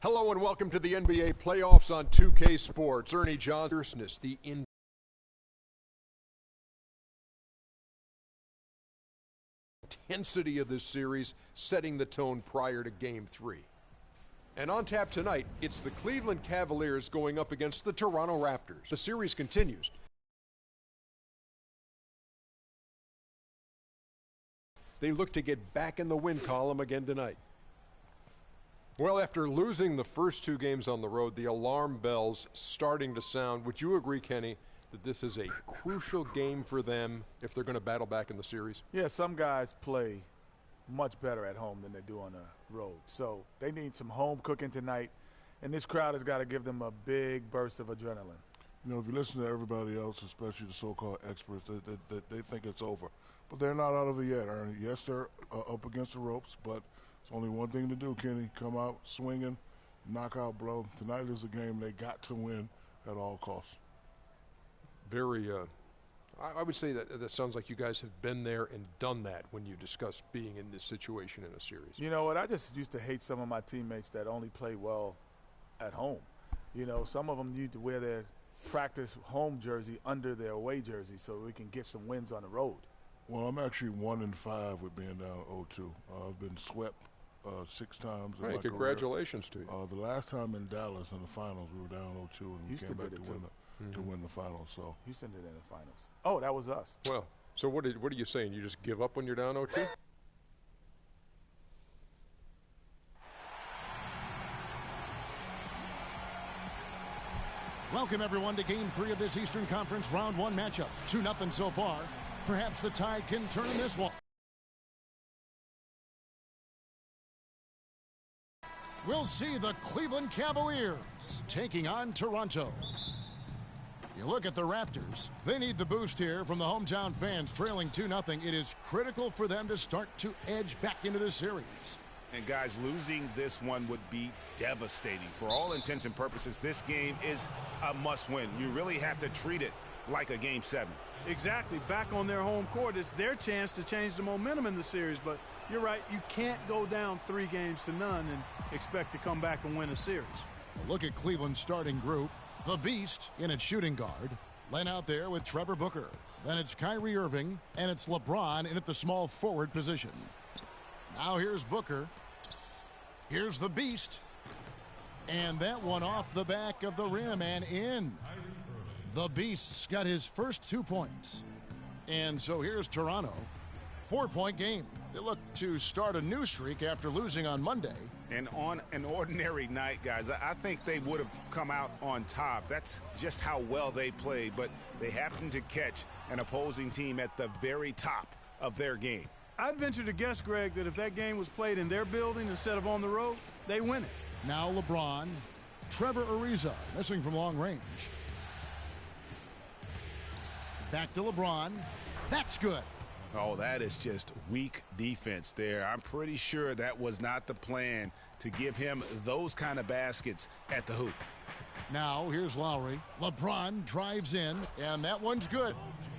Hello and welcome to the NBA playoffs on 2K Sports. Ernie Johnson, the intensity of this series, setting the tone prior to Game 3. And on tap tonight, it's the Cleveland Cavaliers going up against the Toronto Raptors. The series continues. They look to get back in the win column again tonight. Well, after losing the first two games on the road, the alarm bells starting to sound. Would you agree, Kenny, that this is a crucial game for them if they're going to battle back in the series? Yeah, some guys play much better at home than they do on the road. So they need some home cooking tonight, and this crowd has got to give them a big burst of adrenaline. You know, if you listen to everybody else, especially the so-called experts, they think it's over. But they're not out of it yet, Ernie. Yes, they're up against the ropes, but it's only one thing to do, Kenny. Come out swinging, knockout blow. Tonight is a game they got to win at all costs. Very, I would say that sounds like you guys have been there and done that when you discuss being in this situation in a series. You know what? I just used to hate some of my teammates that only play well at home. You know, some of them need to wear their practice home jersey under their away jersey so we can get some wins on the road. Well, I'm actually 1-5 with being down 0-2. I've been swept 6 times in my career. Congratulations to you. The last time in Dallas in the finals, we were down 0-2, and we came back to win the finals. So Houston did in the finals. Oh, that was us. Well, so what are you saying? You just give up when you're down 0-2? Welcome, everyone, to Game 3 of this Eastern Conference Round 1 matchup. 2-0 so far. Perhaps the Tide can turn this one. We'll see the Cleveland Cavaliers taking on Toronto. You look at the Raptors. They need the boost here from the hometown fans. Trailing 2-0. It is critical for them to start to edge back into this series. And guys, losing this one would be devastating. For all intents and purposes, this game is a must-win. You really have to treat it like a Game 7. Exactly. Back on their home court, it's their chance to change the momentum in the series. But you're right, you can't go down 3-0 and expect to come back and win a series. A look at Cleveland's starting group. The Beast in at shooting guard. Len out there with Trevor Booker. Then it's Kyrie Irving, and it's LeBron in at the small forward position. Now here's Booker. Here's the Beast. And that one off the back of the rim and in. The Beast's got his first 2 points. And so here's Toronto. 4-point game. They look to start a new streak after losing on Monday. And on an ordinary night, guys, I think they would have come out on top. That's just how well they played. But they happened to catch an opposing team at the very top of their game. I'd venture to guess, Greg, that if that game was played in their building instead of on the road, they win it. Now LeBron. Trevor Ariza missing from long range. Back to LeBron. That's good. Oh, that is just weak defense there. I'm pretty sure that was not the plan to give him those kind of baskets at the hoop. Now here's Lowry. LeBron drives in, and that one's good.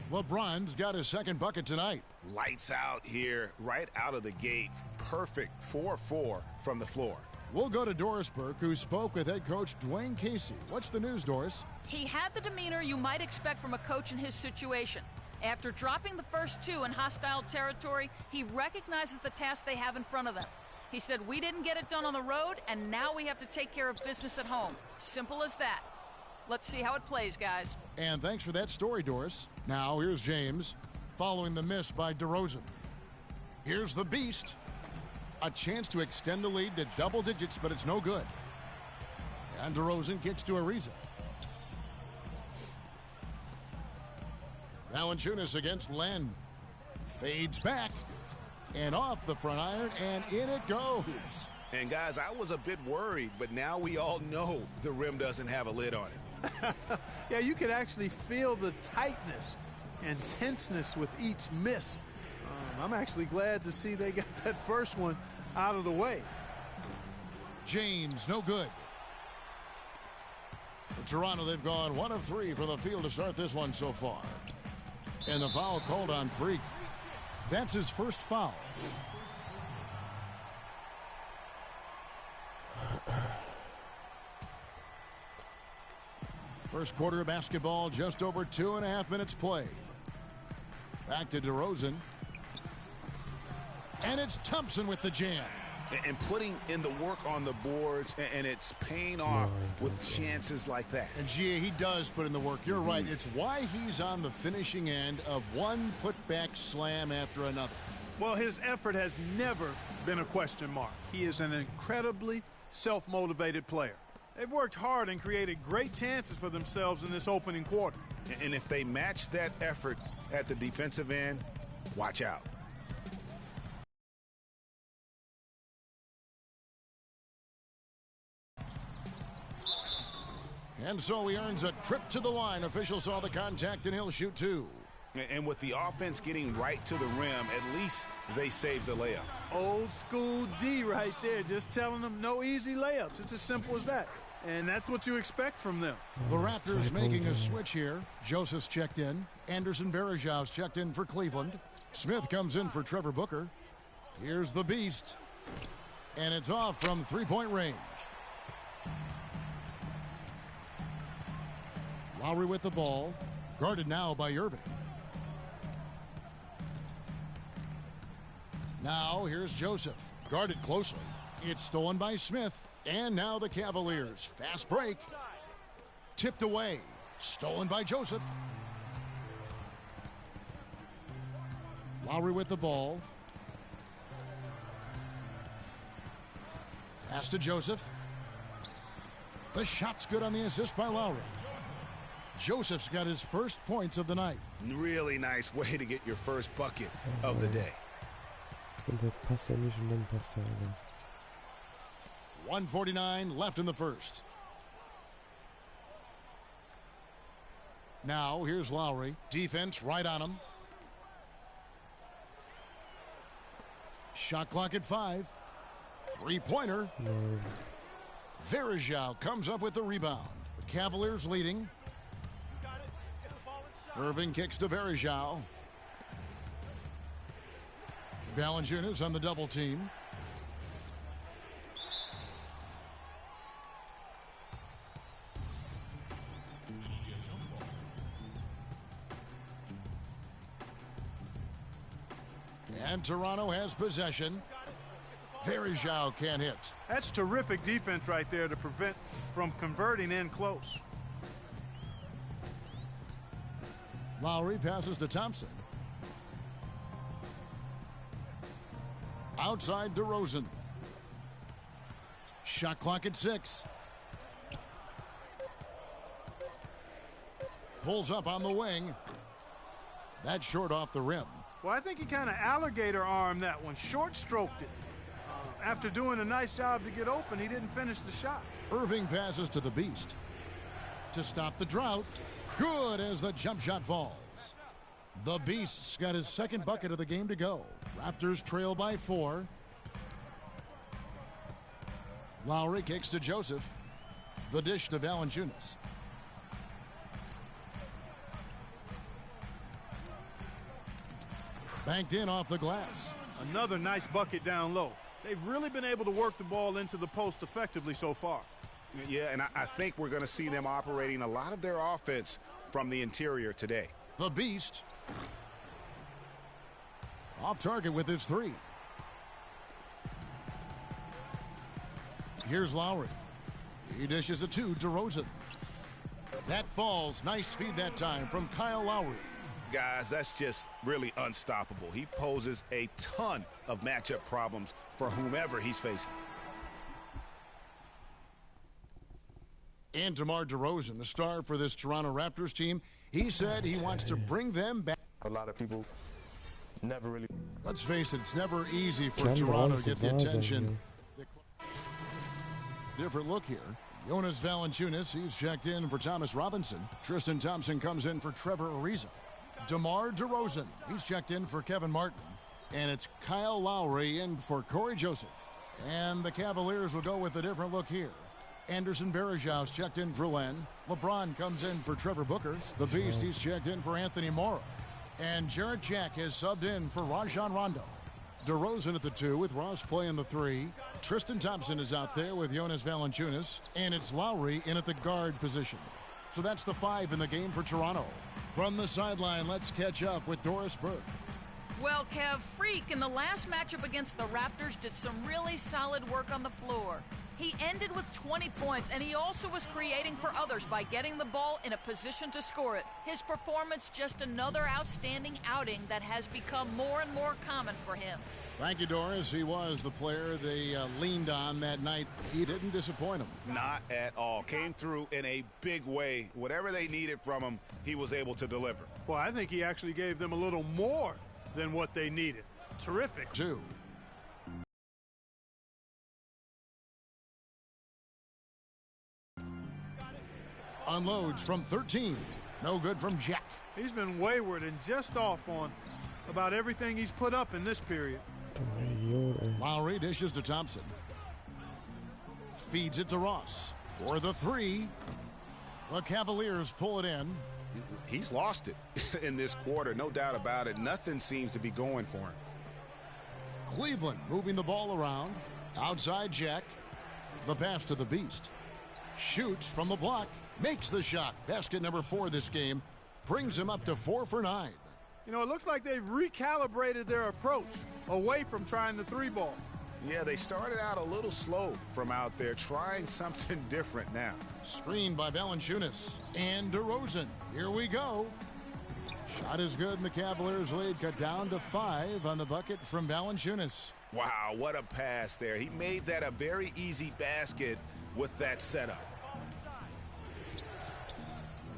LeBron's got his second bucket tonight. Lights out here right out of the gate. Perfect 4-4 from the floor. We'll go to Doris Burke, who spoke with head coach Dwayne Casey. What's the news, Doris? He had the demeanor you might expect from a coach in his situation. After dropping the first 2 in hostile territory, he recognizes the task they have in front of them. He said, "We didn't get it done on the road, and now we have to take care of business at home." Simple as that. Let's see how it plays, guys. And thanks for that story, Doris. Now here's James, following the miss by DeRozan. Here's the Beast. A chance to extend the lead to double digits, but it's no good. And DeRozan gets to Ariza. Valanciunas against Len. Fades back. And off the front iron, and in it goes. And guys, I was a bit worried, but now we all know the rim doesn't have a lid on it. Yeah, you could actually feel the tightness and tenseness with each miss. I'm actually glad to see they got that first one out of the way. James, no good. For Toronto, they've gone 1 of 3 from the field to start this one so far. And the foul called on Freak. That's his first foul. First quarter of basketball, just over 2.5 minutes played. Back to DeRozan. And it's Thompson with the jam. And putting in the work on the boards, and it's paying off with chances like that. And G.A., he does put in the work. You're right. It's why he's on the finishing end of one putback slam after another. Well, his effort has never been a question mark. He is an incredibly self-motivated player. They've worked hard and created great chances for themselves in this opening quarter. And if they match that effort at the defensive end, watch out. And so he earns a trip to the line. Officials saw the contact, and he'll shoot two. And with the offense getting right to the rim, at least they saved the layup. Old school D right there, just telling them no easy layups. It's as simple as that. And that's what you expect from them. The Raptors making a switch here. Joseph's checked in. Anderson Varejão's checked in for Cleveland. Smith comes in for Trevor Booker. Here's the Beast. And it's off from three-point range. Lowry with the ball. Guarded now by Irving. Now here's Joseph. Guarded closely. It's stolen by Smith. And now the Cavaliers. Fast break. Tipped away. Stolen by Joseph. Lowry with the ball. Pass to Joseph. The shot's good on the assist by Lowry. Joseph's got his first points of the night. Really nice way to get your first bucket of the day. Und der passt ja nicht und dann passt er aber. 1:49 left in the first. Now here's Lowry. Defense right on him. Shot clock at 5. Three-pointer. Varejão comes up with the rebound. The Cavaliers leading. Irving kicks to Varejão. Valanciunas on the double team. And Toronto has possession. Varejão can't hit. That's terrific defense right there to prevent from converting in close. Lowry passes to Thompson. Outside DeRozan. Shot clock at 6. Pulls up on the wing. That's short off the rim. Well, I think he kind of alligator armed that one. Short stroked it. After doing a nice job to get open, he didn't finish the shot. Irving passes to the Beast. To stop the drought. Good as the jump shot falls. The Beast's got his second bucket of the game to go. Raptors trail by 4. Lowry kicks to Joseph. The dish to Valanciunas. Banked in off the glass. Another nice bucket down low. They've really been able to work the ball into the post effectively so far. Yeah, and I think we're going to see them operating a lot of their offense from the interior today. The Beast. Off target with his 3. Here's Lowry. He dishes it to DeRozan. That falls. Nice feed that time from Kyle Lowry. Guys, that's just really unstoppable. He poses a ton of matchup problems for whomever he's facing. And DeMar DeRozan, the star for this Toronto Raptors team, he said he wants to bring them back. A lot of people never really. Let's face it, it's never easy for Toronto to get the attention. Different look here. Jonas Valanciunas, he's checked in for Thomas Robinson. Tristan Thompson comes in for Trevor Ariza. DeMar DeRozan, he's checked in for Kevin Martin. And it's Kyle Lowry in for Corey Joseph. And the Cavaliers will go with a different look here. Anderson Varejão's checked in for Len. LeBron comes in for Trevor Booker. The Beast, he's checked in for Anthony Morrow. And Jarrett Jack has subbed in for Rajon Rondo. DeRozan at the 2 with Ross playing the 3. Tristan Thompson is out there with Jonas Valanciunas. And it's Lowry in at the guard position. So that's the 5 in the game for Toronto. From the sideline, let's catch up with Doris Burke. Well, Kev, Freak in the last matchup against the Raptors did some really solid work on the floor. He ended with 20 points, and he also was creating for others by getting the ball in a position to score it. His performance just another outstanding outing that has become more and more common for him. Thank you, Doris. He was the player they leaned on that night. He didn't disappoint them. Not at all. Came through in a big way. Whatever they needed from him, he was able to deliver. Well, I think he actually gave them a little more than what they needed. Terrific. 2. Unloads from 13. No good from Jack. He's been wayward and just off on about everything he's put up in this period. Lowry dishes to Thompson. Feeds it to Ross for the 3. The Cavaliers pull it in. He's lost it in this quarter, no doubt about it. Nothing seems to be going for him. Cleveland moving the ball around. Outside Jack. The pass to the Beast. Shoots from the block. Makes the shot. Basket number 4 this game. Brings him up to 4 for 9. You know, it looks like they've recalibrated their approach away from trying the 3 ball. Yeah, they started out a little slow from out there, trying something different now. Screened by Valanciunas. And DeRozan. Here we go. Shot is good, and the Cavaliers lead cut down to 5 on the bucket from Valanciunas. Wow, what a pass there. He made that a very easy basket with that setup.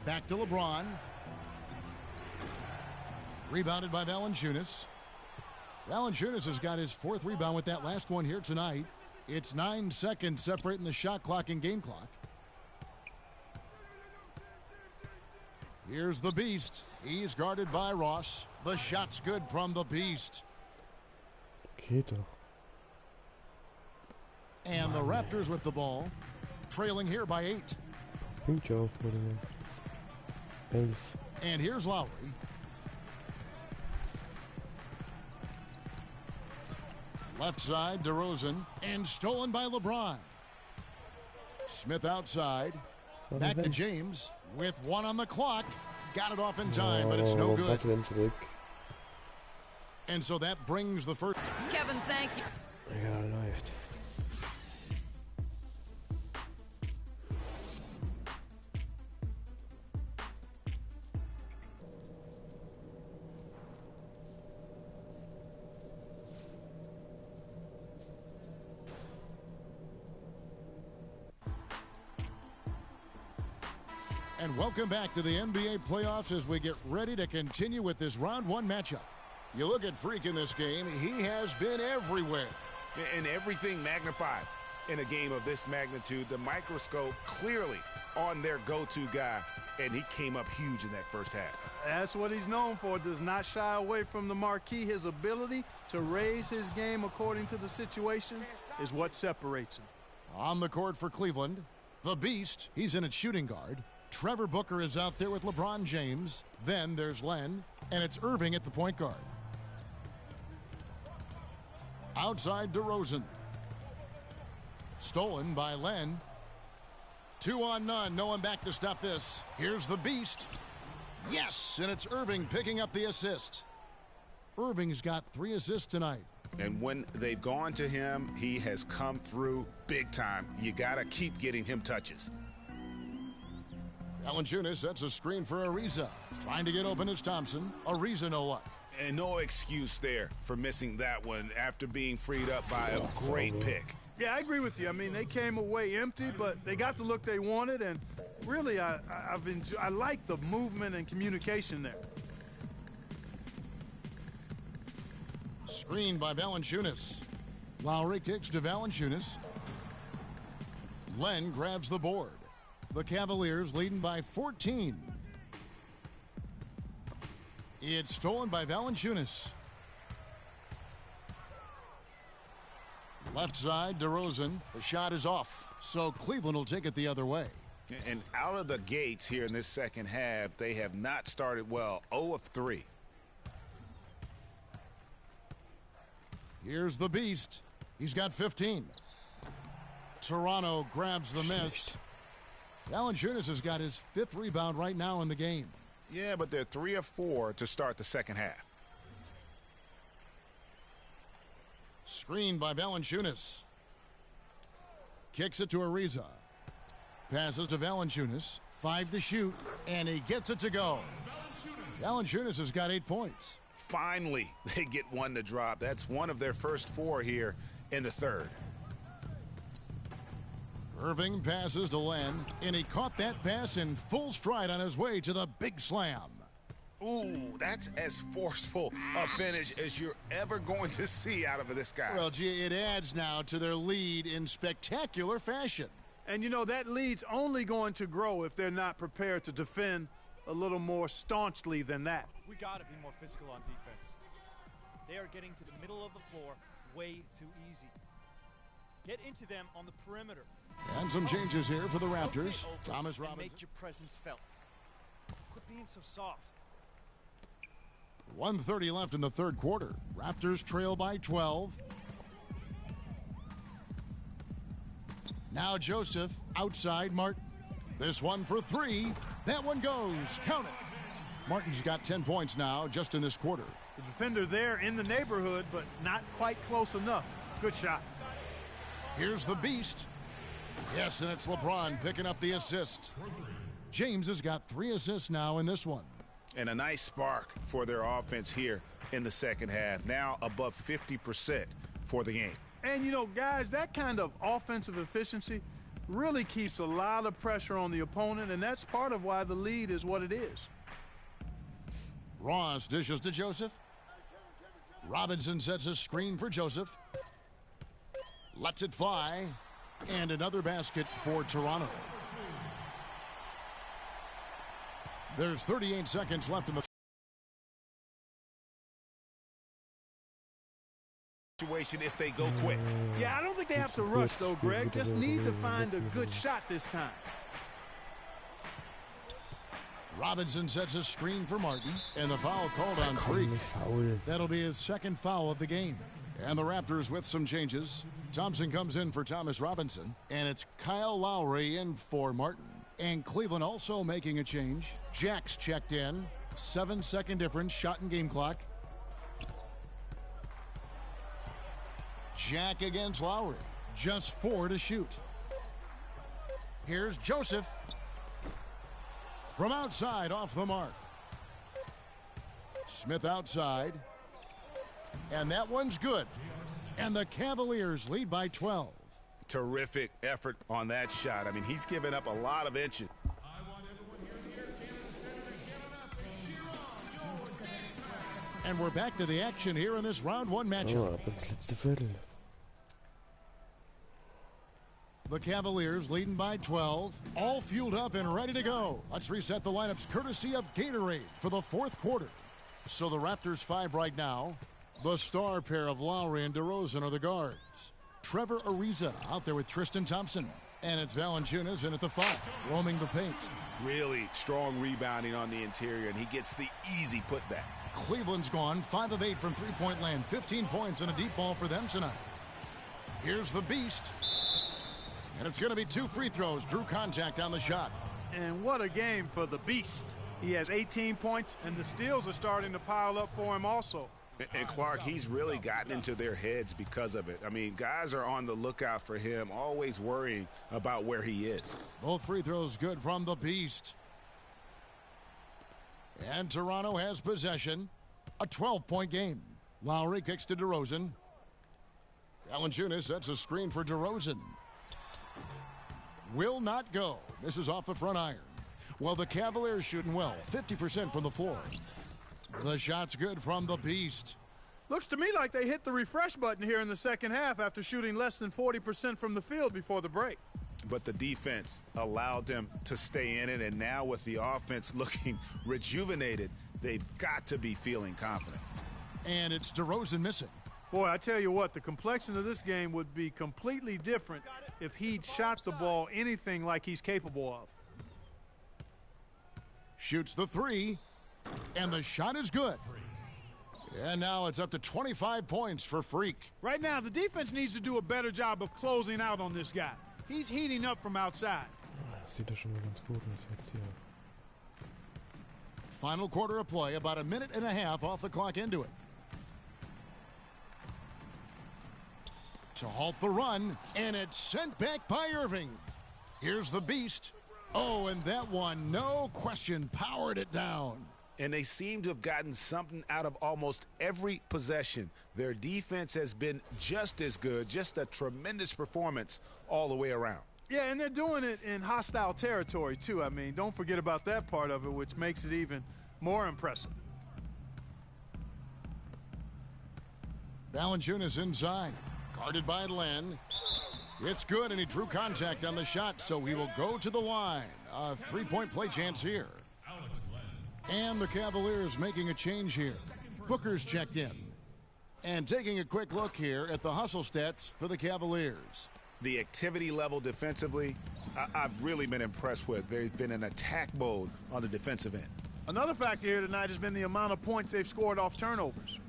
Back to LeBron. Rebounded by Valanciunas. Valanciunas has got his 4th rebound with that last one here tonight. It's 9 seconds separating the shot clock and game clock. Here's the Beast. He's guarded by Ross. The shot's good from the Beast. Geht doch. And the Raptors with the ball. Trailing here by 8. Punktje aufholen. 11. And here's Lowry. Left side, DeRozan. And stolen by LeBron. Smith outside. Back to James with 1 on the clock. Got it off in time, but it's no good. And so that brings the first. Kevin, thank you. Ja, läuft. And welcome back to the NBA playoffs as we get ready to continue with this round 1 matchup. You look at Freak in this game, he has been everywhere. And everything magnified in a game of this magnitude. The microscope clearly on their go-to guy, and he came up huge in that first half. That's what he's known for. Does not shy away from the marquee. His ability to raise his game according to the situation is what separates him. On the court for Cleveland, the Beast, he's in at shooting guard. Trevor Booker is out there with LeBron James. Then there's Len, and it's Irving at the point guard. Outside DeRozan. Stolen by Len. 2 on none. No one back to stop this. Here's the Beast. Yes, and it's Irving picking up the assist. Irving's got 3 assists tonight. And when they've gone to him, he has come through big time. You got to keep getting him touches. Valanciunas sets a screen for Ariza. Trying to get open is Thompson. Ariza no luck. And no excuse there for missing that one after being freed up by a great pick. Yeah, I agree with you. I mean, they came away empty, but they got the look they wanted, and really, I like the movement and communication there. Screened by Valanciunas. Lowry kicks to Valanciunas. Len grabs the board. The Cavaliers leading by 14. It's stolen by Valanciunas. Left side, DeRozan. The shot is off, so Cleveland will take it the other way. And out of the gates here in this second half, they have not started well. 0 of 3. Here's the Beast. He's got 15. Toronto grabs the miss. Valanciunas has got his 5th rebound right now in the game. Yeah, but they're 3 of 4 to start the second half. Screened by Valanciunas. Kicks it to Ariza. Passes to Valanciunas. 5 to shoot, and he gets it to go. Valanciunas has got 8 points. Finally, they get one to drop. That's one of their first 4 here in the third. Irving passes to Len, and he caught that pass in full stride on his way to the big slam. Ooh, that's as forceful a finish as you're ever going to see out of this guy. Well, gee, it adds now to their lead in spectacular fashion. And, you know, that lead's only going to grow if they're not prepared to defend a little more staunchly than that. We got to be more physical on defense. They are getting to the middle of the floor way too easy. Get into them on the perimeter. And some changes here for the Raptors. Thomas Robinson. Make your presence felt. Quit being so soft. 1:30 left in the third quarter. Raptors trail by 12. Now Joseph outside Martin. This one for 3. That one goes. Count it. Martin's got 10 points now just in this quarter. The defender there in the neighborhood, but not quite close enough. Good shot. Here's the beast. Yes, and it's LeBron picking up the assist. James has got 3 assists now in this one. And a nice spark for their offense here in the second half. Now above 50% for the game. And, you know, guys, that kind of offensive efficiency really keeps a lot of pressure on the opponent, and that's part of why the lead is what it is. Ross dishes to Joseph. Robinson sets a screen for Joseph. Lets it fly. And another basket for Toronto. There's 38 seconds left in the situation if they go quick. Yeah, I don't think they have to rush, though, Greg. Just need to find a good shot this time. Robinson sets a screen for Martin, and the foul called on Freak. That'll be his 2nd foul of the game. And the Raptors with some changes. Thompson comes in for Thomas Robinson, and it's Kyle Lowry in for Martin. And Cleveland also making a change. Jack's checked in. 7-second difference, shot and game clock. Jack against Lowry. Just 4 to shoot. Here's Joseph. From outside, off the mark. Smith outside. And that one's good. And the Cavaliers lead by 12. Terrific effort on that shot. I mean, he's given up a lot of inches. And we're back to the action here in this round 1 matchup. Ab ins letzte Viertel. The Cavaliers leading by 12. All fueled up and ready to go. Let's reset the lineups courtesy of Gatorade for the 4th quarter. So the Raptors 5 right now. The star pair of Lowry and DeRozan are the guards. Trevor Ariza out there with Tristan Thompson. And it's Valanciunas in at the 5, roaming the paint. Really strong rebounding on the interior, and he gets the easy putback. Cleveland's gone 5 of 8 from three-point land. 15 points and a deep ball for them tonight. Here's the beast. And it's going to be 2 free throws. Drew contact on the shot. And what a game for the beast. He has 18 points, and the steals are starting to pile up for him also. And Clark, he's really gotten into their heads because of it. I mean, guys are on the lookout for him, always worrying about where he is. Both free throws good from the beast. And Toronto has possession. A 12-point game. Lowry kicks to DeRozan. Valanciunas sets a screen for DeRozan. Will not go. This is off the front iron. Well, the Cavaliers shooting well. 50% from the floor. The shot's good from the beast. Looks to me like they hit the refresh button here in the second half after shooting less than 40% from the field before the break. But the defense allowed them to stay in it, and now with the offense looking rejuvenated, they've got to be feeling confident. And it's DeRozan missing. Boy, I tell you what, the complexion of this game would be completely different if he'd shot the ball anything like he's capable of. Shoots the 3, and the shot is good. And now it's up to 25 points for Freak. Right now, the defense needs to do a better job of closing out on this guy. He's heating up from outside. Das sieht doch schon mal ganz gut aus jetzt hier. Final quarter of play, about a minute and a half off the clock into it. To halt the run, and it's sent back by Irving. Here's the beast. Oh, and that one, no question, powered it down. And they seem to have gotten something out of almost every possession. Their defense has been just as good, just a tremendous performance all the way around. Yeah, and they're doing it in hostile territory, too. I mean, don't forget about that part of it, which makes it even more impressive. Valanciunas inside, guarded by Len. It's good, and he drew contact on the shot, so he will go to the line. A three-point play chance here. And the Cavaliers making a change here. Booker's checked in. And taking a quick look here at the hustle stats for the Cavaliers. The activity level defensively, I've really been impressed with. There's been an attack mode on the defensive end. Another factor here tonight has been the amount of points they've scored off turnovers.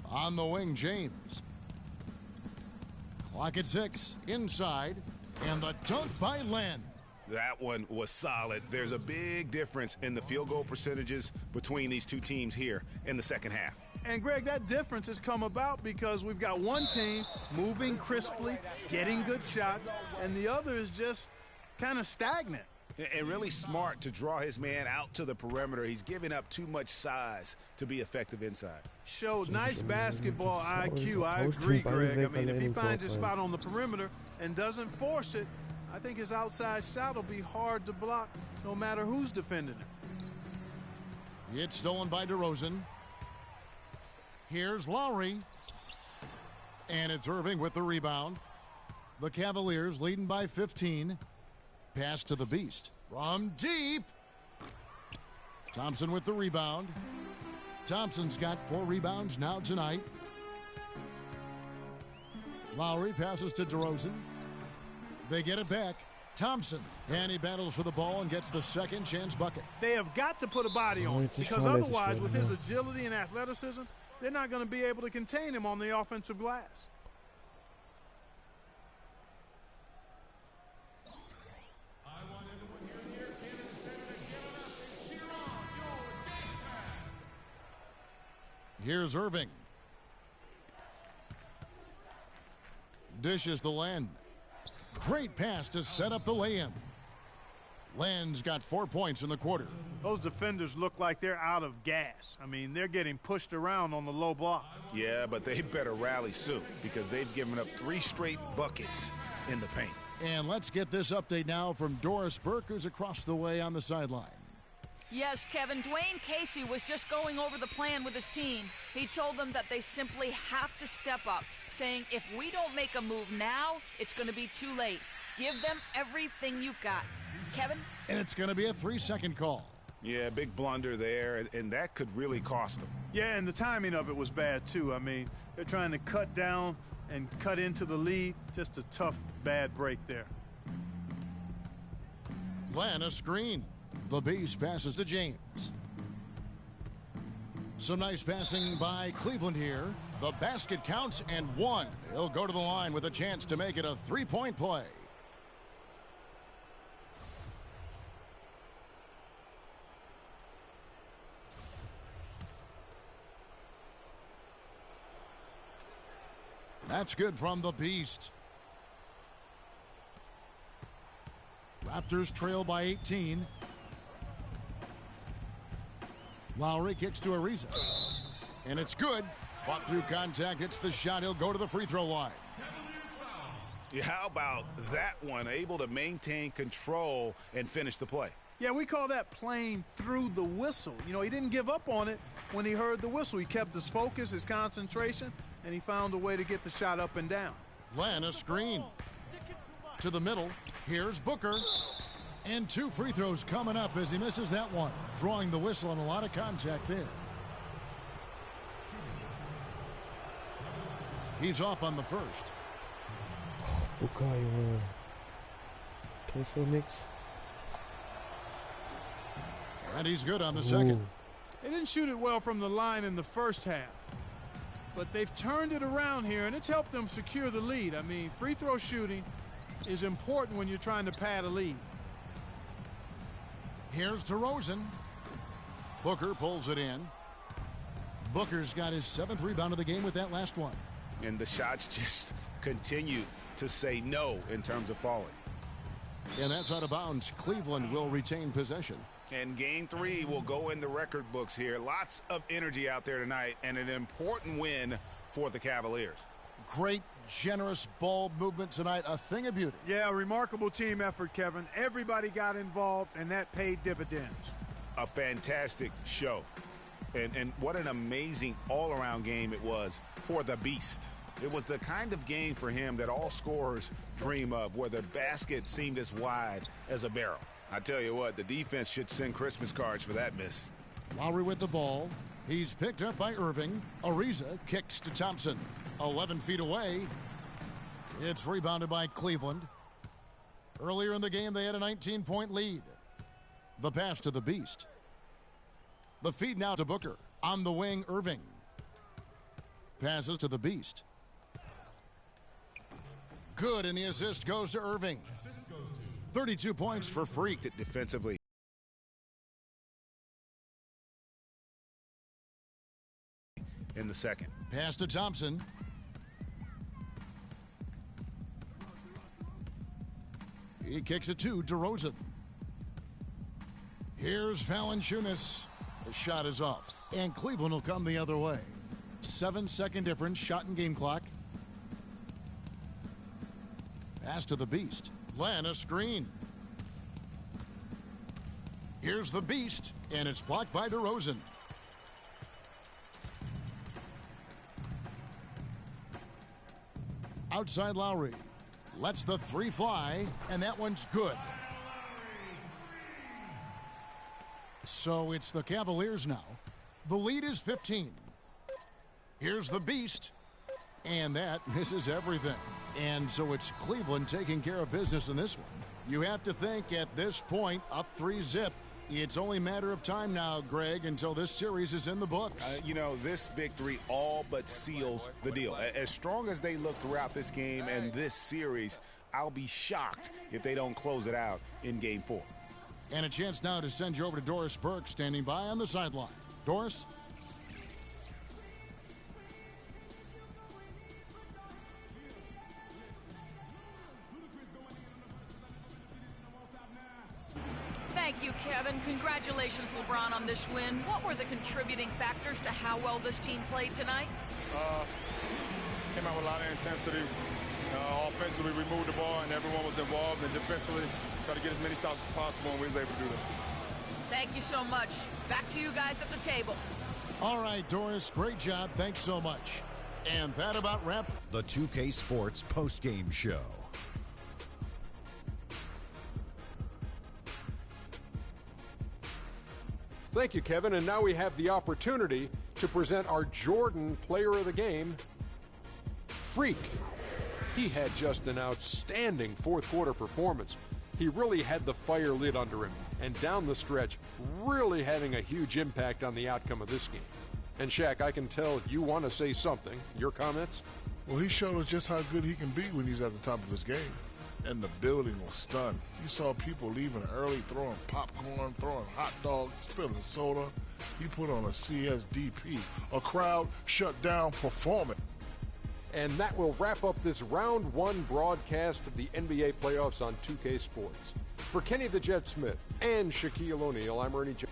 On the wing, James. Clock at 6. Inside. And the dunk by Len. That one was solid. There's a big difference in the field goal percentages between these two teams here in the second half. And, Greg, that difference has come about because we've got one team moving crisply, getting good shots, and the other is just kind of stagnant. And really smart to draw his man out to the perimeter. He's giving up too much size to be effective inside. Showed nice basketball IQ. I agree, Greg. I mean, if he finds his spot on the perimeter and doesn't force it, I think his outside shot will be hard to block no matter who's defending it. It's stolen by DeRozan. Here's Lowry. And it's Irving with the rebound. The Cavaliers leading by 15. Pass to the beast. From deep. Thompson with the rebound. Thompson's got 4 rebounds now tonight. Lowry passes to DeRozan. They get it back. Thompson. And he battles for the ball and gets the second chance bucket. They have got to put a body on it because otherwise, with his agility and athleticism, they're not going to be able to contain him on the offensive glass. Here's Irving. Dishes to Len. Great pass to set up the lay-in. Len's got 4 points in the quarter. Those defenders look like they're out of gas. I mean, they're getting pushed around on the low block. Yeah, but they better rally soon because they've given up 3 straight buckets in the paint. And let's get this update now from Doris Burke, who's across the way on the sideline. Yes, Kevin, Dwayne Casey was just going over the plan with his team. He told them that they simply have to step up, saying if we don't make a move now, it's going to be too late. Give them everything you've got. Kevin? And it's going to be a 3-second call. Yeah, big blunder there, and that could really cost them. Yeah, and the timing of it was bad, too. I mean, they're trying to cut down and cut into the lead. Just a tough, bad break there. Len, a screen. The Beast passes to James. Some nice passing by Cleveland here. The basket counts and 1. He'll go to the line with a chance to make it a 3-point play. That's good from the Beast. Raptors trail by 18. Lowry kicks to Ariza. And it's good. Fought through contact, hits the shot. He'll go to the free throw line. Yeah, how about that one? Able to maintain control and finish the play. Yeah, we call that playing through the whistle. You know, he didn't give up on it when he heard the whistle. He kept his focus, his concentration, and he found a way to get the shot up and down. Len, a screen. To the middle. Here's Booker. And 2 free throws coming up as he misses that one. Drawing the whistle and a lot of contact there. He's off on the first. Booker, Junge. Kennst du nix? And he's good on the second. They didn't shoot it well from the line in the first half. But they've turned it around here, and it's helped them secure the lead. I mean, free throw shooting is important when you're trying to pad a lead. Here's DeRozan. Booker pulls it in. Booker's got his 7th rebound of the game with that last one. And the shots just continue to say no in terms of falling. And that's out of bounds. Cleveland will retain possession. And game 3 will go in the record books here. Lots of energy out there tonight, and an important win for the Cavaliers. Great, generous ball movement tonight. A thing of beauty. Yeah, a remarkable team effort, Kevin. Everybody got involved, and that paid dividends. A fantastic show. And what an amazing all-around game it was for the Beast. It was the kind of game for him that all scorers dream of, where the basket seemed as wide as a barrel. I tell you what, the defense should send Christmas cards for that miss. Lowry with the ball. He's picked up by Irving. Ariza kicks to Thompson. 11 feet away. It's rebounded by Cleveland. Earlier in the game, they had a 19-point lead. The pass to the Beast. The feed now to Booker. On the wing, Irving. Passes to the Beast. Good, and the assist goes to Irving. 32 points for Freak. Defensively. In the second. Pass to Thompson. He kicks it to DeRozan. Here's Valanciunas. The shot is off. And Cleveland will come the other way. 7-second difference, shot and game clock. Pass to the Beast. Len, a screen. Here's the Beast, and it's blocked by DeRozan. Outside Lowry. Lets the 3 fly, and that one's good. So it's the Cavaliers now. The lead is 15. Here's the Beast, and that misses everything. And so it's Cleveland taking care of business in this one. You have to think at this point, up 3-zip. It's only a matter of time now, Greg, until this series is in the books. You know, this victory all but seals the deal. As strong as they look throughout this game and this series, I'll be shocked if they don't close it out in game 4. And a chance now to send you over to Doris Burke, standing by on the sideline. Doris? Thank you, Kevin. Congratulations, LeBron, on this win. What were the contributing factors to how well this team played tonight? Came out with a lot of intensity. Offensively, we moved the ball, and everyone was involved. And defensively, try to get as many stops as possible, and we was able to do that. Thank you so much. Back to you guys at the table. All right, Doris, great job. Thanks so much. And that about wraps the 2K Sports postgame show. Thank you, Kevin. And now we have the opportunity to present our Jordan Player of the Game, Freak. He had just an outstanding fourth-quarter performance. He really had the fire lit under him, and down the stretch, really having a huge impact on the outcome of this game. And Shaq, I can tell you want to say something. Your comments? Well, he showed us just how good he can be when he's at the top of his game. And the building was stunned. You saw people leaving early, throwing popcorn, throwing hot dogs, spilling soda. He put on a CSDP, a crowd shut down performance. And that will wrap up this round 1 broadcast of the NBA playoffs on 2K Sports. For Kenny the Jet Smith and Shaquille O'Neal, I'm Ernie Jones.